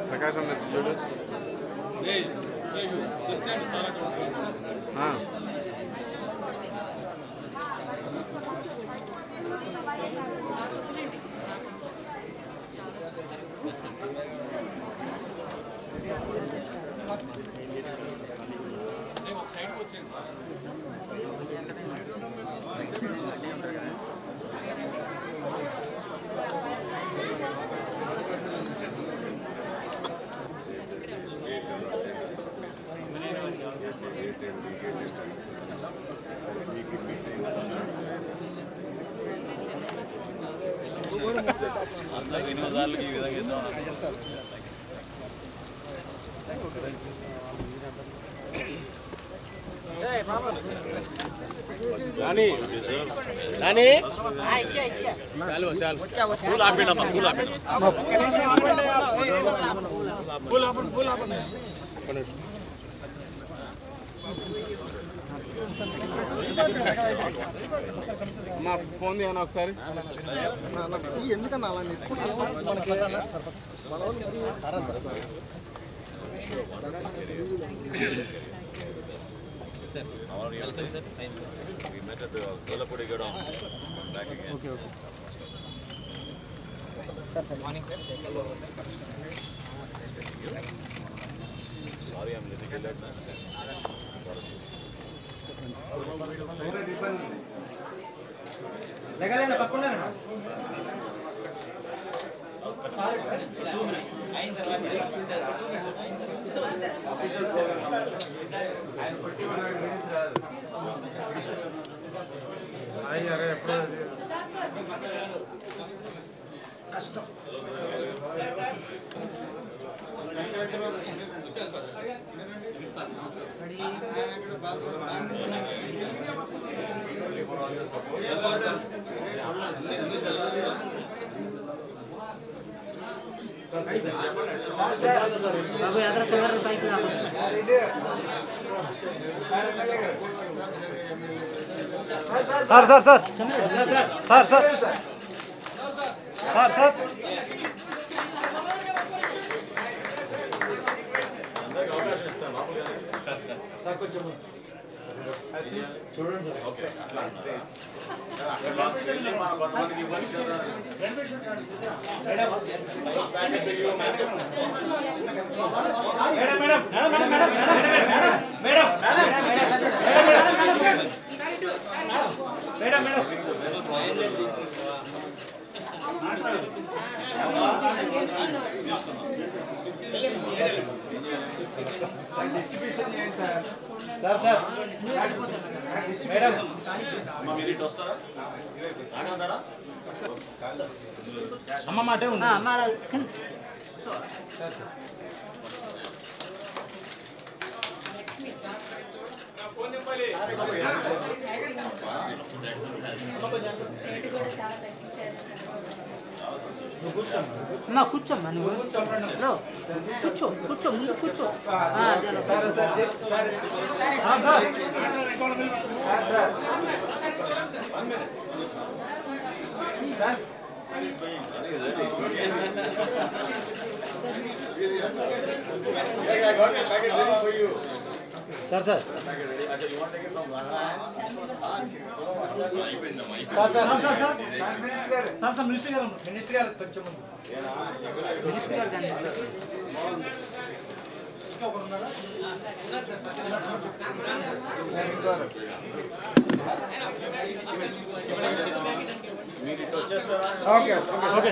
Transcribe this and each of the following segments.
ప్రకాశం చూడు వినోదాలకి ఈ విధంగా మా ఫోన్ చేయనా ఒకసారి ఎందుకన్నా అలా Sorry, I'm little bit late. లేకలేనా పక్కనేనా అయిన తర్వాత ఆఫీషియల్ ప్రోగ్రామ్ ఆయన పట్టి ఆయన అరే ఎప్పుడు కష్టం బాబు యాత్ర colour bike sir sir sir sir sir sir sir కొంచెం చూడండి ఓకే కొంతమందికి ఇవ్వచ్చు కదా డిస్ట్రిబ్యూషన్ చేయండి సార్ సార్ సార్ మేడం మీరు ఇటు వస్తారా ఆగంటారా అమ్మ మాట ఉంది అమ్మా కూర్చోమ్మా నువ్వు కూర్చో కూర్చో ముందు కూర్చో సార్ సార్ మినిస్టర్ గారు కొంచెం మీరు ఇటు వచ్చేస్తారా ఓకే ఓకే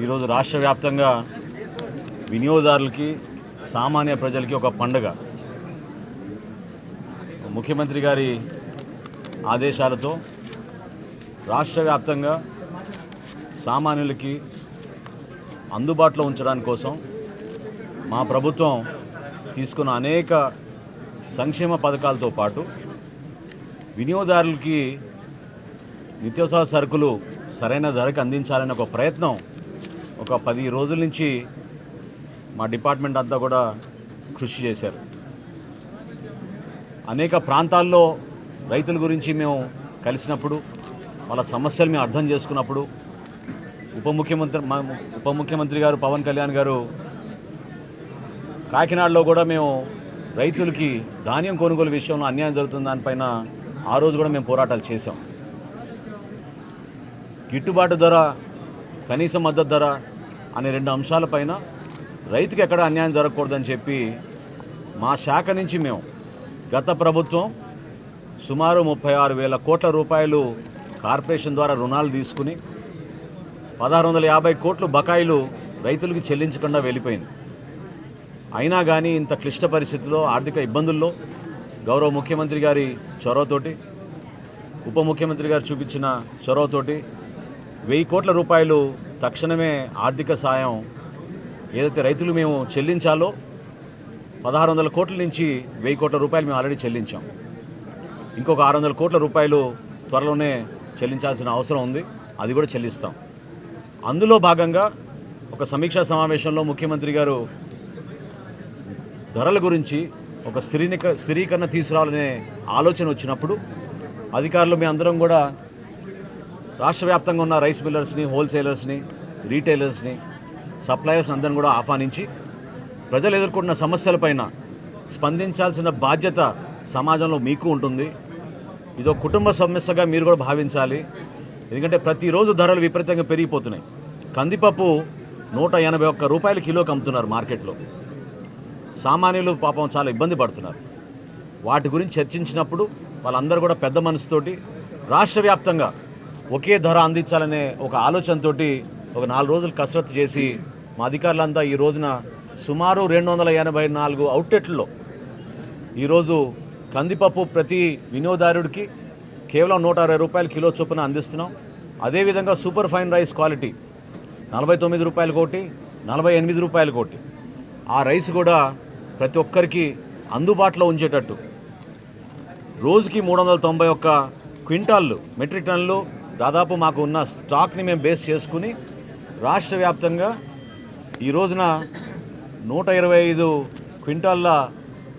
ఈరోజు రాష్ట్ర వ్యాప్తంగా వినియోగదారులకి సామాన్య ప్రజలకి ఒక పండుగ. ముఖ్యమంత్రి గారి ఆదేశాలతో రాష్ట్ర వ్యాప్తంగా సామాన్యులకి అందుబాటులో ఉంచడానికి కోసం మా ప్రభుత్వం తీసుకున్న అనేక సంక్షేమ పథకాలతో పాటు వినియోగదారులకి నిత్యావసర సరుకులు సరైన ధరకు అందించాలనే ఒక ప్రయత్నం ఒక 10 రోజుల నుంచి మా డిపార్ట్మెంట్ అంతా కూడా కృషి చేశారు. అనేక ప్రాంతాల్లో రైతుల గురించి మేము కలిసినప్పుడు వాళ్ళ సమస్యలు మేము అర్థం చేసుకున్నప్పుడు ఉప ముఖ్యమంత్రి గారు పవన్ కళ్యాణ్ గారు కాకినాడలో కూడా మేము రైతులకి ధాన్యం కొనుగోలు విషయంలో అన్యాయం జరుగుతున్న దానిపైన ఆ రోజు కూడా మేము పోరాటాలు చేశాం. గిట్టుబాటు ధర, కనీస మద్దతు ధర అనే 2 అంశాలపైన రైతుకి ఎక్కడ అన్యాయం జరగకూడదని చెప్పి మా శాఖ నుంచి మేము గత ప్రభుత్వం సుమారు 36,000 కోట్ల రూపాయలు కార్పొరేషన్ ద్వారా రుణాలు తీసుకుని 1,650 కోట్లు బకాయిలు రైతులకు చెల్లించకుండా వెళ్ళిపోయింది. అయినా కానీ ఇంత క్లిష్ట పరిస్థితుల్లో, ఆర్థిక ఇబ్బందుల్లో గౌరవ ముఖ్యమంత్రి గారి చొరవతోటి, ఉప ముఖ్యమంత్రి గారు చూపించిన చొరవతోటి 1000 కోట్ల రూపాయలు తక్షణమే ఆర్థిక సాయం ఏదైతే రైతులు మేము చెల్లించాలో 1,600 కోట్ల నుంచి 1000 కోట్ల రూపాయలు మేము ఆల్రెడీ చెల్లించాం. ఇంకొక 600 కోట్ల రూపాయలు త్వరలోనే చెల్లించాల్సిన అవసరం ఉంది, అది కూడా చెల్లిస్తాం. అందులో భాగంగా ఒక సమీక్షా సమావేశంలో ముఖ్యమంత్రి గారు ధరల గురించి ఒక స్థిరీకరణ తీసుకురావాలనే ఆలోచన వచ్చినప్పుడు అధికారులు మీ అందరం కూడా రాష్ట్ర వ్యాప్తంగా ఉన్న రైస్ మిల్లర్స్ని, హోల్సేలర్స్ని, రీటైలర్స్ని, సప్లయర్స్ అందరిని కూడా ఆహ్వానించి ప్రజలు ఎదుర్కొంటున్న సమస్యలపైన స్పందించాల్సిన బాధ్యత సమాజంలో మీకు ఉంటుంది. ఇదో కుటుంబ సమస్యగా మీరు కూడా భావించాలి. ఎందుకంటే ప్రతిరోజు ధరలు విపరీతంగా పెరిగిపోతున్నాయి. కందిపప్పు 181 రూపాయలు కిలోకి అమ్ముతున్నారు మార్కెట్లో. సామాన్యులు పాపం చాలా ఇబ్బంది పడుతున్నారు. వాటి గురించి చర్చించినప్పుడు వాళ్ళందరూ కూడా పెద్ద మనసుతోటి రాష్ట్ర వ్యాప్తంగా ఒకే ధర అందించాలనే ఒక ఆలోచనతో ఒక 4 రోజులు కసరత్తు చేసి మా అధికారులంతా ఈ రోజున సుమారు 284 అవుట్లెట్లలో ఈరోజు కందిపప్పు ప్రతి వినియోగదారుడికి కేవలం 160 రూపాయల కిలో చొప్పున అందిస్తున్నాం. అదేవిధంగా సూపర్ ఫైన్ రైస్ క్వాలిటీ 49 రూపాయలు కోటి, 48 రూపాయలు కోటి. ఆ రైస్ కూడా ప్రతి ఒక్కరికి అందుబాటులో ఉంచేటట్టు రోజుకి 391 క్వింటాళ్ళు, మెట్రిక్ టన్నులు దాదాపు మాకు ఉన్న స్టాక్ని మేము బేస్ చేసుకుని రాష్ట్ర వ్యాప్తంగా ఈ రోజున 125 క్వింటాళ్ళ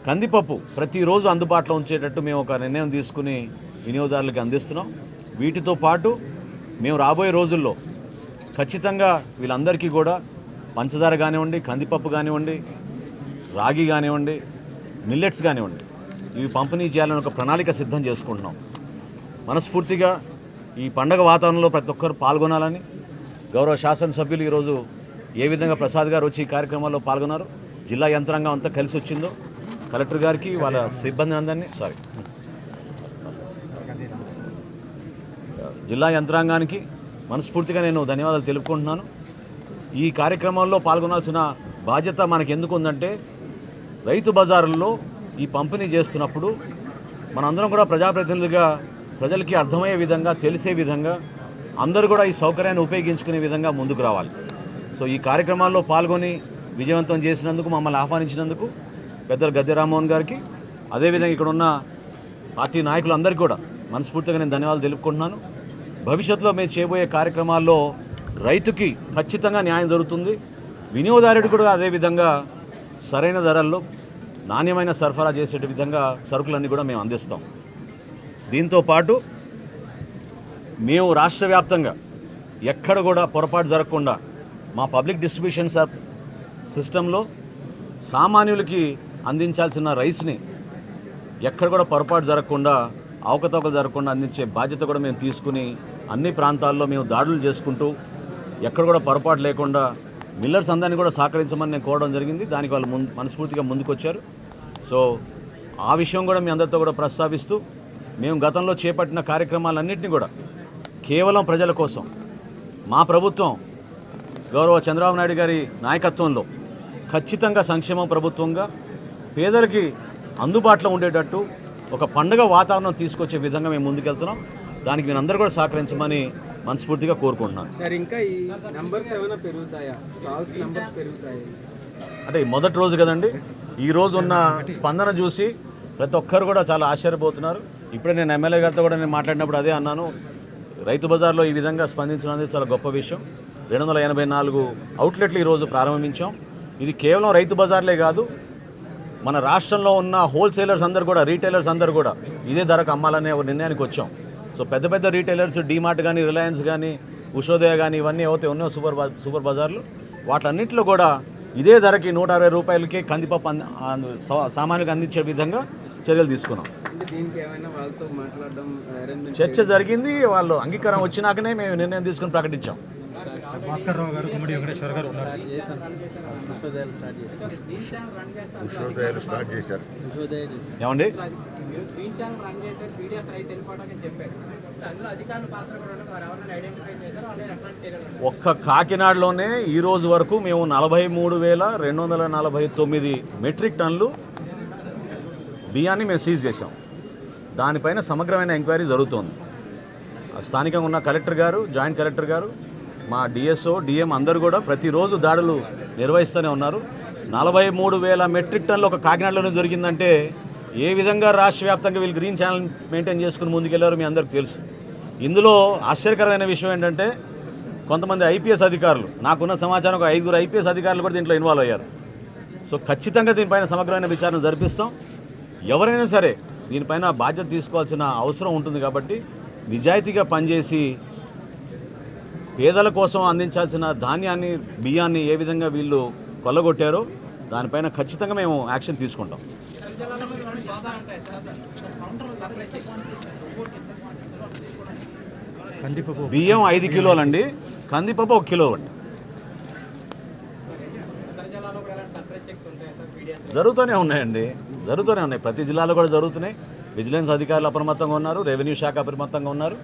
కందిపప్పు ప్రతిరోజు అందుబాటులో ఉంచేటట్టు మేము ఒక నిర్ణయం తీసుకుని వినియోగదారులకు అందిస్తున్నాం. వీటితో పాటు మేము రాబోయే రోజుల్లో ఖచ్చితంగా వీళ్ళందరికీ కూడా పంచదార కానివ్వండి, కందిపప్పు కానివ్వండి, రాగి కానివ్వండి, మిల్లెట్స్ కానివ్వండి, ఇవి పంపిణీ చేయాలని ఒక ప్రణాళిక సిద్ధం చేసుకుంటున్నాం. మనస్ఫూర్తిగా ఈ పండగ వాతావరణంలో ప్రతి ఒక్కరు పాల్గొనాలని గౌరవ శాసనసభ్యులు ఈరోజు ఏ విధంగా ప్రసాద్ గారు వచ్చి ఈ కార్యక్రమాల్లో పాల్గొన్నారు, జిల్లా యంత్రాంగం అంతా కలిసి వచ్చిందో కలెక్టర్ గారికి వాళ్ళ సిబ్బంది అందరినీ జిల్లా యంత్రాంగానికి మనస్ఫూర్తిగా నేను ధన్యవాదాలు తెలుపుకుంటున్నాను. ఈ కార్యక్రమాల్లో పాల్గొనాల్సిన బాధ్యత మనకు ఎందుకు ఉందంటే రైతు బజారుల్లో ఈ పంపిణీ చేస్తున్నప్పుడు మనందరం కూడా ప్రజాప్రతినిధులుగా ప్రజలకి అర్థమయ్యే విధంగా, తెలిసే విధంగా అందరూ కూడా ఈ సౌకర్యాన్ని ఉపయోగించుకునే విధంగా ముందుకు రావాలి. సో ఈ కార్యక్రమాల్లో పాల్గొని విజయవంతం చేసినందుకు, మమ్మల్ని ఆహ్వానించినందుకు పెద్దలు గద్దె రామ్మోహన్ గారికి, అదేవిధంగా ఇక్కడ ఉన్న పార్టీ నాయకులందరికీ కూడా మనస్ఫూర్తిగా నేను ధన్యవాదాలు తెలుపుకుంటున్నాను. భవిష్యత్తులో మేము చేయబోయే కార్యక్రమాల్లో రైతుకి ఖచ్చితంగా న్యాయం జరుగుతుంది, వినియోగదారుడు కూడా అదేవిధంగా సరైన ధరల్లో నాణ్యమైన సరఫరా చేసే విధంగా సరుకులన్నీ కూడా మేము అందిస్తాం. దీంతో పాటు మేము రాష్ట్ర వ్యాప్తంగా ఎక్కడ కూడా పొరపాటు జరగకుండా మా పబ్లిక్ డిస్ట్రిబ్యూషన్ సిస్టంలో సామాన్యులకి అందించాల్సిన రైస్ని ఎక్కడ కూడా పొరపాటు జరగకుండా అవకతవకలు జరగకుండా అందించే బాధ్యత కూడా మేము తీసుకుని అన్ని ప్రాంతాల్లో మేము దాడులు చేసుకుంటూ ఎక్కడ కూడా పొరపాటు లేకుండా మిల్లర్స్ అందరినీ కూడా సహకరించమని నేను కోరడం జరిగింది. దానికి వాళ్ళు మనస్ఫూర్తిగా ముందుకొచ్చారు. సో ఆ విషయం కూడా మీ అందరితో కూడా ప్రస్తావిస్తూ మేము గతంలో చేపట్టిన కార్యక్రమాలన్నింటినీ కూడా కేవలం ప్రజల కోసం మా ప్రభుత్వం గౌరవ చంద్రబాబు నాయుడు గారి నాయకత్వంలో ఖచ్చితంగా సంక్షేమ ప్రభుత్వంగా పేదలకి అందుబాటులో ఉండేటట్టు ఒక పండుగ వాతావరణం తీసుకొచ్చే విధంగా మేము ముందుకెళ్తున్నాం. దానికి మీరు అందరూ కూడా సహకరించమని మనస్ఫూర్తిగా కోరుకుంటున్నాను. సార్ ఇంకా ఈ నెంబర్స్ ఏమైనా పెరుగుతాయా? స్టాల్స్ నెంబర్స్ పెరుగుతాయి అంటే ఈ మొదటి రోజు కదండి. ఈ రోజు ఉన్న స్పందన చూసి ప్రతి ఒక్కరు కూడా చాలా ఆశ్చర్యపోతున్నారు. ఇప్పుడే నేను ఎమ్మెల్యే గారితో కూడా నేను మాట్లాడినప్పుడు అదే అన్నాను, రైతు బజార్లో ఈ విధంగా స్పందించడం అనేది చాలా గొప్ప విషయం. 284 అవుట్లెట్లు ఈరోజు ప్రారంభించాం. ఇది కేవలం రైతు బజార్లే కాదు, మన రాష్ట్రంలో ఉన్న హోల్సేలర్స్ అందరూ కూడా, రీటైలర్స్ అందరూ కూడా ఇదే ధరకు అమ్మాలనే ఒక నిర్ణయానికి వచ్చాం. సో పెద్ద పెద్ద రీటైలర్స్ డీమార్ట్ కానీ, రిలయన్స్ కానీ, ఉషోదయ కానీ ఇవన్నీ ఏవైతే ఉన్నాయో సూపర్ బజార్లు, వాటన్నింటిలో కూడా ఇదే ధరకి 160 రూపాయలకి కందిపప్పు సామాన్యులకు అందించే విధంగా చర్యలు తీసుకున్నాం. అంటే దీనికి ఏమైనా వాళ్ళతో మాట్లాడడం చర్చ జరిగింది. వాళ్ళు అంగీకారం వచ్చినాకనే మేము నిర్ణయం తీసుకుని ప్రకటించాం. భాస్కర్ రావు గారు, గుమ్మడి వెంకటేశ్వర గారు ఉన్నారు. ఏమండి ఒక్క కాకినాడలోనే ఈ రోజు వరకు మేము 43,249 మెట్రిక్ టన్నులు బియ్యాన్ని మేము సీజ్ చేశాం. దానిపైన సమగ్రమైన ఎంక్వైరీ జరుగుతోంది. స్థానికంగా ఉన్న కలెక్టర్ గారు, జాయింట్ కలెక్టర్ గారు, మా డిఎస్ఓ, డిఎం అందరూ కూడా ప్రతిరోజు దాడులు నిర్వహిస్తూనే ఉన్నారు. 43,000 మెట్రిక్ టన్నులు ఒక కాకినాడలోనే జరిగిందంటే ఏ విధంగా రాష్ట్ర వ్యాప్తంగా వీళ్ళు గ్రీన్ ఛానల్ మెయింటైన్ చేసుకుని ముందుకెళ్లారో మీ అందరికీ తెలుసు. ఇందులో ఆశ్చర్యకరమైన విషయం ఏంటంటే కొంతమంది ఐపీఎస్ అధికారులు, నాకున్న సమాచారం ఒక 5 ఐపీఎస్ అధికారులు కూడా దీంట్లో ఇన్వాల్వ్ అయ్యారు. సో ఖచ్చితంగా దీనిపైన సమగ్రమైన విచారణ జరిపిస్తాం. ఎవరైనా సరే దీనిపైన బాధ్యత తీసుకోవాల్సిన అవసరం ఉంటుంది. కాబట్టి నిజాయితీగా పనిచేసి పేదల కోసం అందించాల్సిన ధాన్యాన్ని, బియ్యాన్ని ఏ విధంగా వీళ్ళు కొల్లగొట్టారో దానిపైన ఖచ్చితంగా మేము యాక్షన్ తీసుకుంటాం. కందిపప్పు బియ్యం 5 కిలోలండి, కందిపప్పు 1 కిలో అండి. జరుగుతూనే ఉన్నాయండి, జరుగుతూనే ఉన్నాయి. ప్రతి జిల్లాలో కూడా జరుగుతున్నాయి. విజిలెన్స్ అధికారులు అప్రమత్తంగా ఉన్నారు, రెవెన్యూ శాఖ అప్రమత్తంగా ఉన్నారు.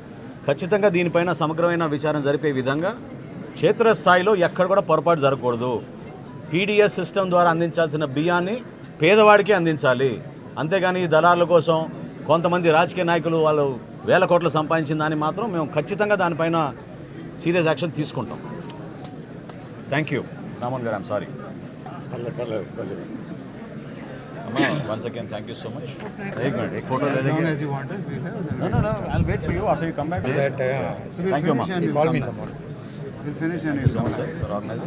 ఖచ్చితంగా దీనిపైన సమగ్రమైన విచారణ జరిపే విధంగా క్షేత్రస్థాయిలో ఎక్కడ కూడా పొరపాటు జరగకూడదు. పీడిఎస్ సిస్టమ్ ద్వారా అందించాల్సిన బియ్యాన్ని పేదవాడికి అందించాలి. అంతేగాని ఈ దళారుల కోసం కొంతమంది రాజకీయ నాయకులు వాళ్ళు వేల కోట్లు సంపాదించిన దాన్ని మాత్రం మేము ఖచ్చితంగా దానిపైన సీరియస్ యాక్షన్ తీసుకుంటాం. థ్యాంక్ యూ రామన్ గారు, I'm sorry. Once again, thank you so much. Very good. Ek photo le lenge. as you want us, we'll have. No. I'll wait for you after you come back. So we'll Thank you, finish ma'am. and you'll Call come me in back. the morning. We'll finish and you'll come back. For organizing.